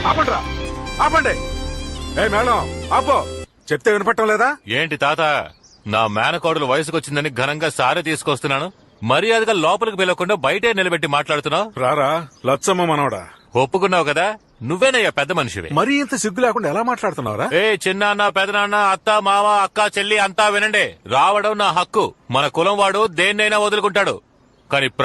ఆపండ్రా, ఆపండి. ఏ మేడం ఆపో, చెప్తే వినపట్టం లేదా? ఏంటి తాత, నా మేనకోడలు వయసుకొచ్చిందని ఘనంగా సారి తీసుకొస్తున్నాను, మర్యాదగా లోపలికి పిలవకుండా బయటే నిలబెట్టి మాట్లాడుతున్నావు. రారా లచ్చమ్మ మనవడా, ఒప్పుకున్నావు కదా, నువ్వేనయ్యా పెద్ద మనిషివి. మరీ ఇంత సిగ్గు లేకుండా ఎలా మాట్లాడుతున్నావురా? ఏ చిన్నాన్న పెదనాన్న అత్త మామ అక్క చెల్లి అంతా వినండి. రావడం నా హక్కు. మన కులం వాడు దేన్నైనా వదులుకుంటాడు, కానీ